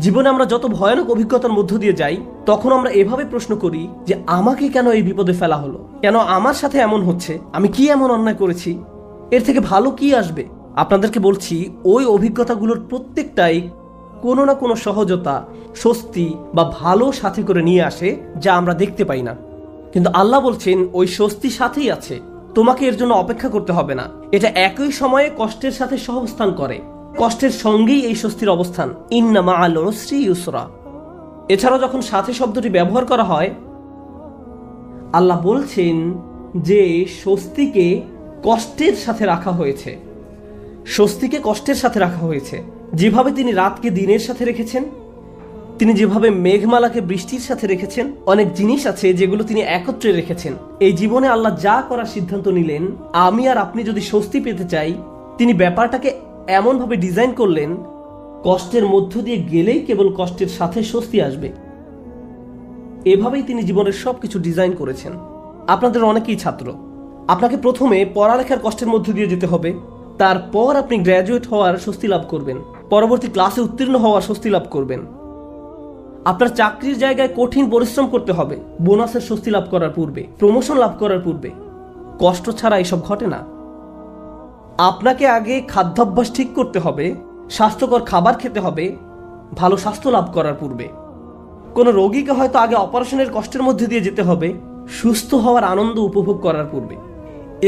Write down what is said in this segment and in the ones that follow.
জীবনে আমরা যত ভয়ানক অভিজ্ঞতার মধ্য দিয়ে যাই, তখন আমরা এভাবে প্রশ্ন করি যে আমাকে কেন এই বিপদে ফেলা হলো, কেন আমার সাথে এমন হচ্ছে, আমি কি এমন অন্যায় করেছি, এর থেকে ভালো কি আসবে। আপনাদেরকে বলছি, ওই অভিজ্ঞতাগুলোর প্রত্যেকটাই কোনো না কোনো সহজতা, স্বস্তি বা ভালো সাথে করে নিয়ে আসে, যা আমরা দেখতে পাই না। কিন্তু আল্লাহ বলছেন ওই স্বস্তি সাথেই আছে, তোমাকে এর জন্য অপেক্ষা করতে হবে না। এটা একই সময়ে কষ্টের সাথে সহাবস্থান করে, কষ্টের সঙ্গেই এই স্বস্তির অবস্থান। ইন্না মাআল উসরি ইউসরা। এছাড়াও যখন সাথে শব্দটি ব্যবহার করা হয়, আল্লাহ বলছেন যে স্বস্তিকে কষ্টের সাথে রাখা হয়েছে, স্বস্তিকে কষ্টের সাথে রাখা হয়েছে। যেভাবে তিনি রাতকে দিনের সাথে রেখেছেন, তিনি যেভাবে মেঘমালাকে বৃষ্টির সাথে রেখেছেন, অনেক জিনিস আছে যেগুলো তিনি একত্রে রেখেছেন। এই জীবনে আল্লাহ যা করার সিদ্ধান্ত নিলেন, আমি আর আপনি যদি স্বস্তি পেতে চাই, তিনি ব্যাপারটাকে এমনভাবে ডিজাইন করলেন, কষ্টের মধ্য দিয়ে গেলেই কেবল কষ্টের সাথে স্বস্তি আসবে। এভাবেই তিনি জীবনের সবকিছু ডিজাইন করেছেন। আপনাদের অনেকেই ছাত্র, আপনাকে প্রথমে পড়ালেখার কষ্টের মধ্য দিয়ে যেতে হবে, তারপর আপনি গ্র্যাজুয়েট হওয়ার স্বস্তি লাভ করবেন, পরবর্তী ক্লাসে উত্তীর্ণ হওয়ার স্বস্তি লাভ করবেন। আপনার চাকরির জায়গায় কঠিন পরিশ্রম করতে হবে বোনাসের স্বস্তি লাভ করার পূর্বে, প্রমোশন লাভ করার পূর্বে। কষ্ট ছাড়া এসব ঘটে না। আপনাকে আগে খাদ্যাভ্যাস ঠিক করতে হবে, স্বাস্থ্যকর খাবার খেতে হবে ভালো স্বাস্থ্য লাভ করার পূর্বে। কোনো রোগীকে হয়তো আগে অপারেশনের কষ্টের মধ্যে দিয়ে যেতে হবে সুস্থ হওয়ার আনন্দ উপভোগ করার পূর্বে।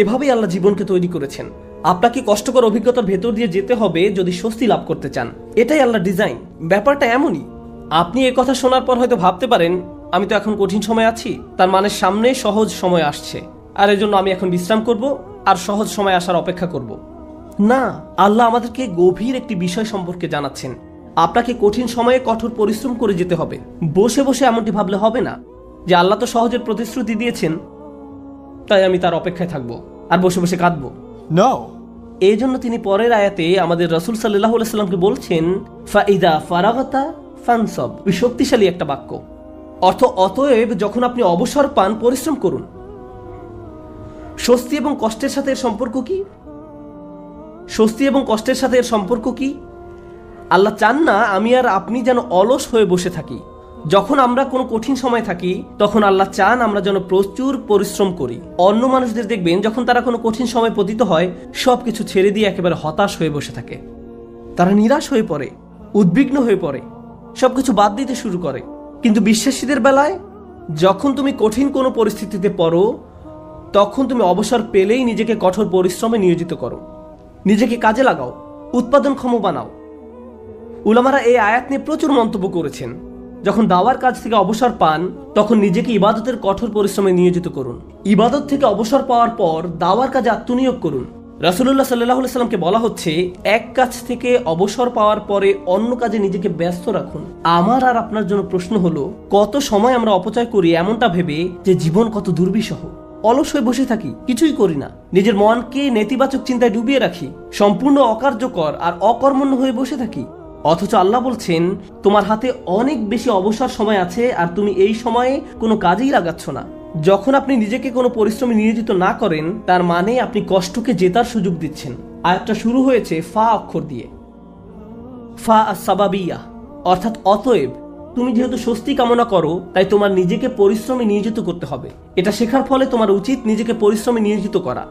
এভাবেই আল্লাহ জীবনকে তৈরি করেছেন। আপনাকে কষ্টকর অভিজ্ঞতার ভেতর দিয়ে যেতে হবে যদি স্বস্তি লাভ করতে চান। এটাই আল্লাহ ডিজাইন। ব্যাপারটা এমনই। আপনি এ কথা শোনার পর হয়তো ভাবতে পারেন, আমি তো এখন কঠিন সময় আছি, তার মানে সামনে সহজ সময় আসছে, আর এজন্য আমি এখন বিশ্রাম করব আর সহজ সময় আসার অপেক্ষা করব। না, আল্লাহ আমাদেরকে গভীর একটি বিষয় সম্পর্কে জানাচ্ছেন। আপনাকে কঠিন সময়ে কঠোর পরিশ্রম করে যেতে হবে। বসে বসে এমনটি ভাবলে হবে না যে আল্লাহ তো সহজের প্রতিশ্রুতি দিয়েছেন, তাই আমি তার অপেক্ষায় থাকবো আর বসে বসে কাঁদবো। No. এই জন্য তিনি পরের আয়াতে আমাদের রাসূল সাল্লাল্লাহু আলাইহি সাল্লামকে বলছেন, ফাইদা ফারাগতা ফানসব। শক্তিশালী একটা বাক্য। অর্থ, অতএব যখন আপনি অবসর পান পরিশ্রম করুন। স্বস্তি এবং কষ্টের সাথে এর সম্পর্ক কি? স্বস্তি এবং কষ্টের সাথে এর সম্পর্ক কি? আল্লাহ চান না আমি আর আপনি যেন অলস হয়ে বসে থাকি। যখন আমরা কোনো কঠিন সময় থাকি, তখন আল্লাহ চান আমরা যেন প্রচুর পরিশ্রম করি। অন্য মানুষদের দেখবেন যখন তারা কোনো কঠিন সময় পতিত হয়, সবকিছু ছেড়ে দিয়ে একেবারে হতাশ হয়ে বসে থাকে। তারা নিরাশ হয়ে পড়ে, উদ্বিগ্ন হয়ে পড়ে, সবকিছু বাদ দিতে শুরু করে। কিন্তু বিশ্বাসীদের বেলায় যখন তুমি কঠিন কোনো পরিস্থিতিতে পড়ো, তখন তুমি অবসর পেলেই নিজেকে কঠোর পরিশ্রমে নিয়োজিত করো, নিজেকে কাজে লাগাও, উৎপাদনক্ষম বানাও। উলামারা এই আয়াত নিয়ে প্রচুর মন্তব্য করেছেন। যখন দাওয়ার কাজ থেকে অবসর পান, তখন নিজেকে ইবাদতের কঠোর পরিশ্রমে নিয়োজিত করুন। ইবাদত থেকে অবসর পাওয়ার পর দাওয়ার কাজে আত্মনিয়োগ করুন। রাসূলুল্লাহ সাল্লাল্লাহু আলাইহি সাল্লামকে বলা হচ্ছে, এক কাজ থেকে অবসর পাওয়ার পরে অন্য কাজে নিজেকে ব্যস্ত রাখুন। আমার আর আপনার জন্য প্রশ্ন হলো, কত সময় আমরা অপচয় করি এমনটা ভেবে যে জীবন কত দুর্বিষহ। অলস হয়ে বসে থাকি, কিছুই করি না, নিজের মনকে নেতিবাচক চিন্তায় ডুবিয়ে রাখি, সম্পূর্ণ অকার্যকর আর অকর্মণ্য হয়ে বসে থাকি। অথচ আল্লাহ বলছেন, তোমার হাতে অনেক বেশি অবসর সময় আছে আর তুমি এই সময়ে কোনো কাজেই লাগাচ্ছ না। যখন আপনি নিজেকে কোনো পরিশ্রমে নিয়োজিত না করেন, তার মানে আপনি কষ্টকে জেতার সুযোগ দিচ্ছেন। আয়াতটা শুরু হয়েছে ফা অক্ষর দিয়ে, ফা আস-সাবাবিয়া, অর্থাৎ অতএব। তুমি যেহেতু স্বস্তি কামনা করো, তাই তোমার নিজেকে পরিশ্রমে নিয়োজিত করতে হবে। এটা শেখার ফলে তোমার উচিত নিজেকে পরিশ্রমে নিয়োজিত করা।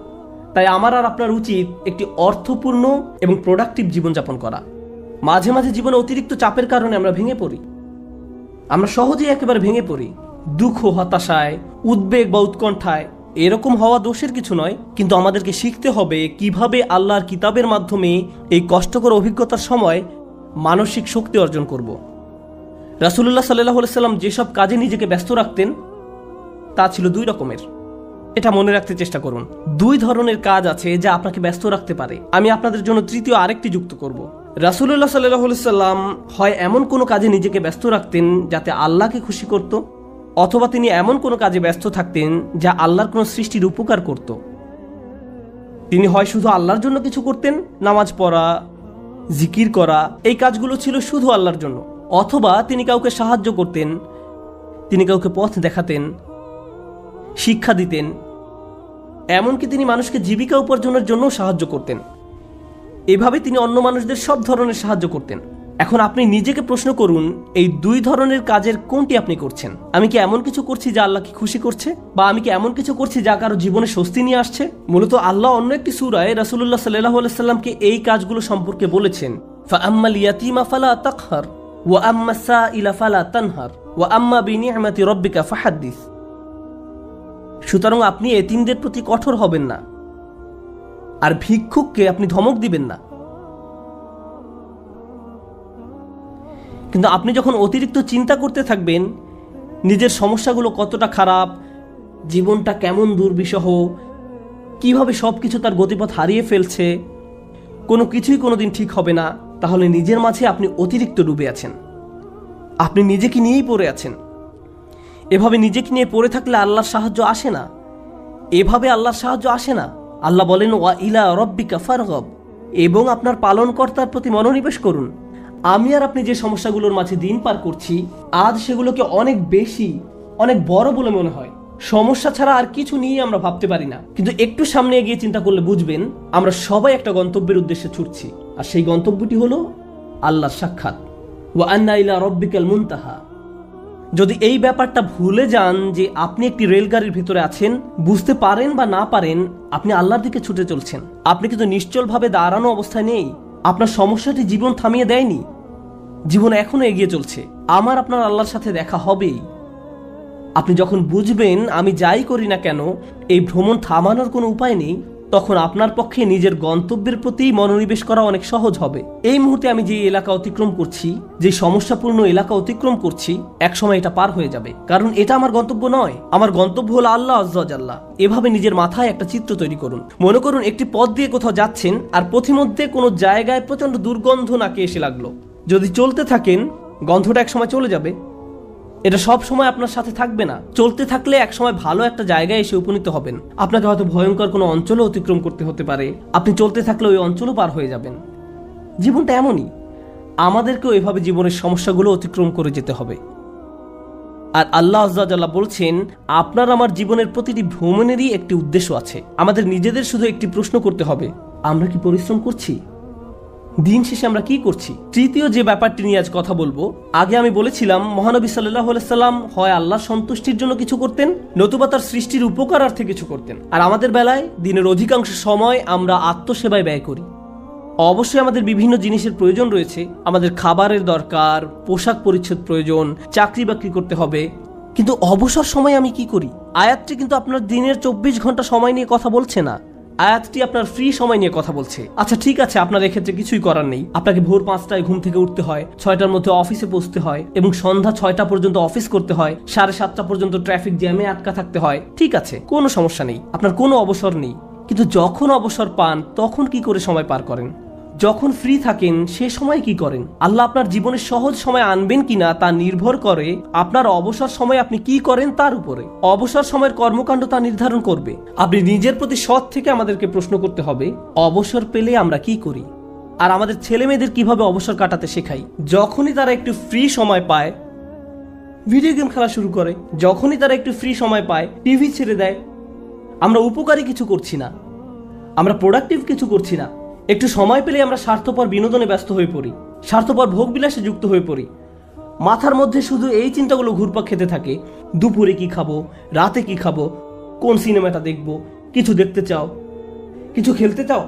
তাই আমার আর আপনার উচিত একটি অর্থপূর্ণ এবং প্রোডাক্টিভ জীবনযাপন করা। মাঝে মাঝে জীবনে অতিরিক্ত চাপের কারণে আমরা ভেঙে পড়ি, আমরা সহজেই একেবারে ভেঙে পড়ি, দুঃখ, হতাশায়, উদ্বেগ বা উৎকণ্ঠায়। এরকম হওয়া দোষের কিছু নয়, কিন্তু আমাদেরকে শিখতে হবে কিভাবে আল্লাহর কিতাবের মাধ্যমে এই কষ্টকর অভিজ্ঞতার সময় মানসিক শক্তি অর্জন করব। রাসূলুল্লাহ সাল্লাল্লাহু আলাইহি সাল্লাম যেসব কাজে নিজেকে ব্যস্ত রাখতেন তা ছিল দুই রকমের। এটা মনে রাখতে চেষ্টা করুন। দুই ধরনের কাজ আছে যা আপনাকে ব্যস্ত রাখতে পারে। আমি আপনাদের জন্য তৃতীয় আরেকটি যুক্ত করব। রাসূলুল্লাহ সাল্লাল্লাহু আলাইহি সাল্লাম হয় এমন কোনো কাজে নিজেকে ব্যস্ত রাখতেন যাতে আল্লাহকে খুশি করত, অথবা তিনি এমন কোনো কাজে ব্যস্ত থাকতেন যা আল্লাহর কোনো সৃষ্টির উপকার করত। তিনি হয় শুধু আল্লাহর জন্য কিছু করতেন, নামাজ পড়া, জিকির করা, এই কাজগুলো ছিল শুধু আল্লাহর জন্য, অথবা তিনি কাউকে সাহায্য করতেন, তিনি কাউকে পথ দেখাতেন, শিক্ষা দিতেন, এমনকি তিনি মানুষকে জীবিকা উপার্জনের জন্য সাহায্য করতেন। এভাবে তিনি অন্য মানুষদের সব ধরনের সাহায্য করতেন। এখন আপনি নিজেকে প্রশ্ন করুন, এই দুই ধরনের কাজের কোনটি আপনি করছেন? আমি কি এমন কিছু করছি যা আল্লাহকে খুশি করছে, বা আমি কি এমন কিছু করছি যা কারো জীবনে স্বস্তি নিয়ে আসছে? মূলত আল্লাহ অন্য একটি সূরায় রাসূলুল্লাহ সাল্লাল্লাহু আলাইহি সাল্লামকে এই কাজগুলো সম্পর্কে বলেছেন, ফাআম্মাল ইয়াতীমা ফালা তাকহার ওয়া আম্মাস সাইলা ফালা তানহার ওয়া আম্মা বিনি'মাতি রাব্বিকা ফাহাদ্দিস। সুতরাং আপনি এতিমদের প্রতি কঠোর হবেন না, আর ভিক্ষুককে আপনি ধমক দিবেন না। কিন্তু আপনি যখন অতিরিক্ত চিন্তা করতে থাকবেন নিজের সমস্যাগুলো কতটা খারাপ, জীবনটা কেমন দুর্বিষহ, কিভাবে সবকিছু তার গতিপথ হারিয়ে ফেলছে, কোনো কিছুই কোনোদিন ঠিক হবে না, তাহলে নিজের মাঝে আপনি অতিরিক্ত ডুবে আছেন, আপনি নিজেকে নিয়েই পড়ে আছেন। এভাবে নিজেকে নিয়ে পড়ে থাকলে আল্লাহর সাহায্য আসে না, এভাবে আল্লাহর সাহায্য আসে না। আল্লাহ বলেন, ওয়া ইলা রাব্বিকা ফারগাব, এবং আপনার পালনকর্তার প্রতি মনোনিবেশ করুন। আমি আর আপনি যে সমস্যাগুলোর মাঝে দিন পার করছি, আজ সেগুলোকে অনেক বেশি, অনেক বড় বলে মনে হয়। সমস্যা ছাড়া আর কিছু নিয়ে আমরা ভাবতে পারি না, কিন্তু একটু সামনে এগিয়ে চিন্তা করলে বুঝবেন আমরা সবাই একটা গন্তব্যের উদ্দেশ্যে ছুটছি, আর সেই গন্তব্যটি হলো আল্লাহর সাক্ষাৎ। ওয়া আন্না ইলা রাব্বিকাল মুনতাহা। যদি এই ব্যাপারটা ভুলে যান যে আপনি একটি রেলগাড়ির ভিতরে আছেন, বুঝতে পারেন বা না পারেন আপনি আল্লাহর দিকে ছুটে চলছেন, আপনি কিন্তু নিশ্চলভাবে দাঁড়ানো অবস্থায় নেই। আপনার সমস্যাটি জীবন থামিয়ে দেয়নি, জীবন এখনো এগিয়ে চলছে। আমার আপনার আল্লাহর সাথে দেখা হবেই। আপনি যখন বুঝবেন আমি যাই করি না কেন এই ভ্রমণ থামানোর কোনো উপায় নেই, তখন আপনার পক্ষে নিজের গন্তব্যের প্রতি মনোনিবেশ করা অনেক সহজ হবে। এই মুহূর্তে আমি যে এলাকা অতিক্রম করছি, যে সমস্যাপূর্ণ এলাকা অতিক্রম করছি, একসময় এটা পার হয়ে যাবে, কারণ এটা আমার গন্তব্য নয়। আমার গন্তব্য হলো আল্লাহ আযজা ওয়া জাল্লা। এভাবে নিজের মাথায় একটা চিত্র তৈরি করুন। মনে করুন একটি পথ দিয়ে কোথাও যাচ্ছেন, আর পথিমধ্যে কোনো জায়গায় প্রচন্ড দুর্গন্ধ নাকে এসে লাগলো। যদি চলতে থাকেন গন্ধটা একসময় চলে যাবে, এটা সব সময় আপনার সাথে থাকবে না। চলতে থাকলে একসময় ভালো একটা জায়গায় এসে উপনীত হবেন। আপনাকে হয়তো ভয়ঙ্কর কোনো অঞ্চলও অতিক্রম করতে হতে পারে, আপনি চলতে থাকলে ওই অঞ্চলও পার হয়ে যাবেন। জীবনটা এমনই, আমাদেরকেও এভাবে জীবনের সমস্যাগুলো অতিক্রম করে যেতে হবে। আর আল্লাহ আযজা ওয়া জাল্লা বলছেন, আপনার আমার জীবনের প্রতিটি ভ্রমণেরই একটি উদ্দেশ্য আছে। আমাদের নিজেদের শুধু একটি প্রশ্ন করতে হবে, আমরা কি পরিশ্রম করছি? দিন শেষে আমরা কি করছি? তৃতীয় যে ব্যাপারটি নিয়ে আজ কথা বলবো, আগে আমি বলেছিলাম মহানবী সাল্লাল্লাহু আলাইহি সাল্লাম হয় আল্লাহর সন্তুষ্টির জন্য কিছু করতেন, নতুবা তার সৃষ্টির উপকারার্থে কিছু করতেন। আর আমাদের বেলায় দিনের অধিকাংশ সময় আমরা আত্মসেবায় ব্যয় করি। অবশ্যই আমাদের বিভিন্ন জিনিসের প্রয়োজন রয়েছে, আমাদের খাবারের দরকার, পোশাক পরিচ্ছদ প্রয়োজন, চাকরি বাকরি করতে হবে, কিন্তু অবসর সময় আমি কি করি? আয়াতটি কিন্তু আপনার দিনের 24 ঘন্টা সময় নিয়ে কথা বলছে না, আয়াতটি আপনার ফ্রি সময় নিয়ে কথা বলছে। আচ্ছা ঠিক আছে, আপনার এক্ষেত্রে কিছুই করার নেই, আপনাকে ভোর 5টায় ঘুম থেকে উঠতে হয়, 6টার মধ্যে অফিসে পৌঁছতে হয়, এবং সন্ধ্যা 6টা পর্যন্ত অফিস করতে হয়, 7:30টা পর্যন্ত ট্রাফিক জ্যামে আটকা থাকতে হয়। ঠিক আছে, কোনো সমস্যা নেই, আপনার কোনো অবসর নেই। কিন্তু যখন অবসর পান তখন কি করে সময় পার করেন? যখন ফ্রি থাকেন সে সময় কি করেন? আল্লাহ আপনার জীবনে সহজ সময় আনবেন কিনা তা নির্ভর করে আপনার অবসর সময় আপনি কি করেন তার উপরে। অবসর সময়ের কর্মকাণ্ড তা নির্ধারণ করবে। আপনি নিজের প্রতি সৎ থেকে আমাদেরকে প্রশ্ন করতে হবে, অবসর পেলে আমরা কি করি? আর আমাদের ছেলে মেয়েদের কিভাবে অবসর কাটাতে শেখাই? যখনই তারা একটু ফ্রি সময় পায় ভিডিও গেম খেলা শুরু করে, যখনই তারা একটু ফ্রি সময় পায় টিভি ছেড়ে দেয়। আমরা উপকারী কিছু করছি না, আমরা প্রোডাক্টিভ কিছু করছি না। একটু সময় পেলে আমরা স্বার্থপর বিনোদনে ব্যস্ত হয়ে পড়ি, স্বার্থপর ভোগবিলাসে যুক্ত হয়ে পড়ি। মাথার মধ্যে শুধু এই চিন্তাগুলো ঘুরপাক খেতে থাকে, দুপুরে কি খাবো, রাতে কি খাবো, কোন সিনেমাটা দেখবো, কিছু দেখতে চাও, কিছু খেলতে চাও।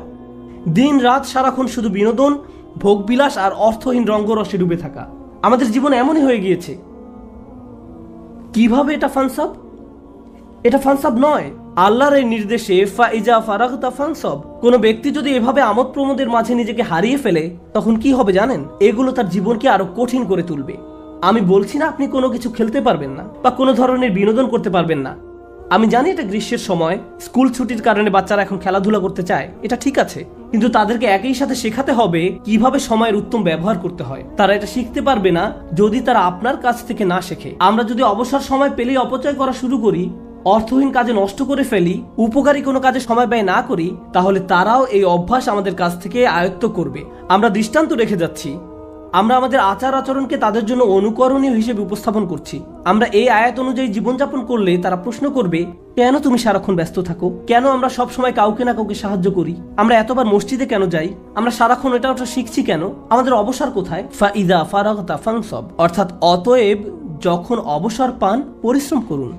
দিন রাত সারাক্ষণ শুধু বিনোদন, ভোগবিলাস আর অর্থহীন রঙ্গরসে ডুবে থাকা। আমাদের জীবন এমনই হয়ে গিয়েছে। কিভাবে এটা ফানসাব? এটা ফানসাব নয়, আল্লাহর এই নির্দেশে ফাইজা ফারাগতা ফানসাব। কোন ব্যক্তি যদি এভাবে আমোদ প্রমোদের মাঝে নিজেকে হারিয়ে ফেলে তখন কি হবে জানেন? এগুলো তার জীবনকে আরো কঠিন করে তুলবে। আমি বলছি না আপনি কোনো কিছু খেলতে পারবেন না বা কোনো ধরনের বিনোদন করতে পারবেন না। আমি জানি এটা গ্রীষ্মের সময়, স্কুল ছুটির কারণে বাচ্চারা এখন খেলাধুলা করতে চায়, এটা ঠিক আছে, কিন্তু তাদেরকে একই সাথে শেখাতে হবে কিভাবে সময়ের উত্তম ব্যবহার করতে হয়। তারা এটা শিখতে পারবে না যদি তারা আপনার কাছ থেকে না শেখে। আমরা যদি অবসর সময় পেলেই অপচয় করা শুরু করি, অর্থহীন কাজে নষ্ট করে ফেলি, উপকারী কোনো কাজে সময় ব্যয় না করি, তাহলে তারাও এই অভ্যাস আমাদের কাছ থেকে আয়ত্ত করবে। আমরা দৃষ্টান্ত রেখে যাচ্ছি, আমরা আমাদের আচার আচরণকে তাদের জন্য অনুকরণীয় হিসেবে উপস্থাপন করছি। আমরা এই আয়াত অনুযায়ী জীবনযাপন করলে তারা প্রশ্ন করবে, কেন তুমি সারাক্ষণ ব্যস্ত থাকো? কেন আমরা সব সময় কাউকে না কাউকে সাহায্য করি? আমরা এতবার মসজিদে কেন যাই? আমরা সারাক্ষণ এটা ওটা শিখছি কেন? আমাদের অবসর কোথায়? ফাইদা ফারাগতা ফানসব, অর্থাৎ অতএব যখন অবসর পান পরিশ্রম করুন।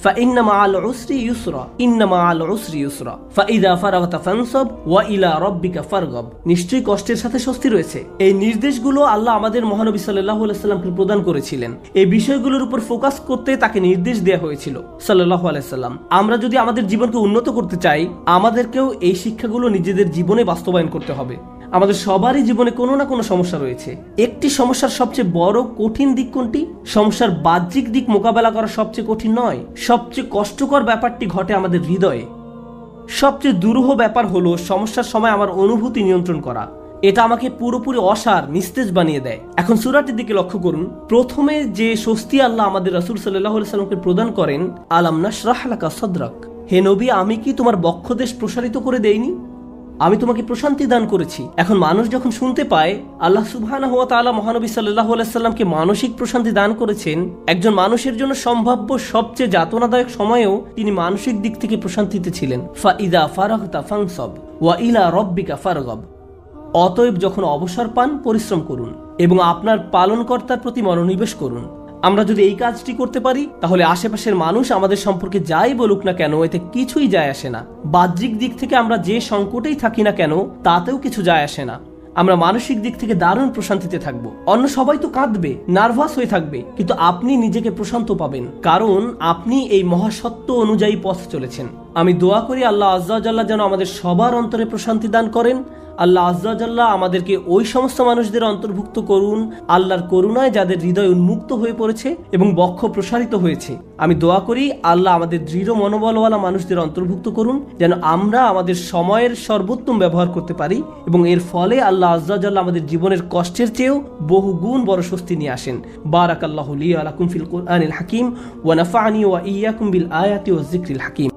فإن مع العسر يسرا إن مع العسر يسرا فإذا فرغت فانصب وإلى ربك فارغب। নিশ্চয়ই কষ্টের সাথে স্বস্তি রয়েছে। এই নির্দেশগুলো আল্লাহ আমাদের মহানবী সাল্লাল্লাহু আলাইহি সাল্লামকে প্রদান করেছিলেন। এই বিষয়গুলোর উপর ফোকাস করতে তাকে নির্দেশ দেওয়া হয়েছিল সাল্লাল্লাহু আলাইহি সাল্লাম। আমরা যদি আমাদের জীবনকে উন্নত করতে চাই, আমাদেরকেও এই শিক্ষাগুলো নিজেদের জীবনে বাস্তবায়ন করতে হবে। আমাদের সবারই জীবনে কোনো না কোনো সমস্যা রয়েছে। একটি সমস্যার সবচেয়ে বড় কঠিন দিক কোনটি? সমস্যার বাহ্যিক দিক মোকাবেলা করা সবচেয়ে কঠিন নয়, সবচেয়ে কষ্টকর ব্যাপারটি ঘটে আমাদের হৃদয়ে। সবচেয়ে দুরূহ ব্যাপার হলো সমস্যার সময় আমার অনুভূতি নিয়ন্ত্রণ করা। এটা আমাকে পুরোপুরি অসার, নিস্তেজ বানিয়ে দেয়। এখন সূরাটির দিকে লক্ষ্য করুন। প্রথমে যে স্বস্তি আল্লাহ আমাদের রাসূল সাল্লাল্লাহু আলাইহি সাল্লামকে প্রদান করেন, আলাম নাশরাহ লাকা সাদরাক, হে নবী, আমি কি তোমার বক্ষদেশ প্রসারিত করে দেইনি? আমি তোমাকে প্রশান্তি দান করেছি। এখন মানুষ যখন শুনতে পায় আল্লাহ সুবহানাহু ওয়া তাআলা মহানবী সাল্লাল্লাহু আলাইহি সাল্লামকে মানসিক প্রশান্তি দান করেছেন, একজন মানুষের জন্য সম্ভাব্য সবচেয়ে যাতনাদায়ক সময়েও তিনি মানসিক দিক থেকে প্রশান্তিতে ছিলেন। ফাইদা ফারাগতা ফানসব ওয়া ইলা রাব্বিকা ফারগাব, অতএব যখন অবসর পান পরিশ্রম করুন এবং আপনার পালনকর্তার প্রতি মনোনিবেশ করুন। আমরা যদি এই কাজটি করতে পারি, তাহলে আশেপাশের মানুষ আমাদের সম্পর্কে যাই বলুক না কেন, এতে কিছুই যায় আসে না। বাহ্যিক দিক থেকে আমরা যে সংকটেই থাকি না কেন, তাতেও কিছু যায় আসে না। আমরা মানসিক দিক থেকে দারুণ প্রশান্তিতে থাকবো। অন্য সবাই তো কাঁদবে, নার্ভাস হয়ে থাকবে, কিন্তু আপনি নিজেকে প্রশান্ত পাবেন, কারণ আপনি এই মহাসত্য অনুযায়ী পথ চলেছেন। আমি দোয়া করি আল্লাহ আজ্জা ওয়া জাল্লা যেন আমাদের সবার অন্তরে প্রশান্তি দান করেন। আল্লাহ আজ্জা ওয়া জাল্লা আমাদেরকে ওই সমস্ত মানুষদের অন্তর্ভুক্ত করুন আল্লাহর করুণায় যাদের হৃদয় উন্মুক্ত হয়ে পড়েছে এবং বক্ষ প্রসারিত হয়েছে। আমি দোয়া করি আল্লাহ আমাদের দৃঢ় মনোবলওয়ালা মানুষদের অন্তর্ভুক্ত করুন, যেন আমরা আমাদের সময়ের সর্বোত্তম ব্যবহার করতে পারি এবং এর ফলে আল্লাহ আজ্জা ওয়া জাল্লা আমাদের জীবনের কষ্টের চেয়েও বহু গুণ বড় স্বস্তি নিয়ে আসেন। বারাকাল্লাহু লি ওয়া লাকুম ফিল কুরআনিল হাকিম ওয়া নাফা'নি ওয়া ইয়্যাকুম বিল আয়াতি ওয়াজ যিকরিল হাকিম।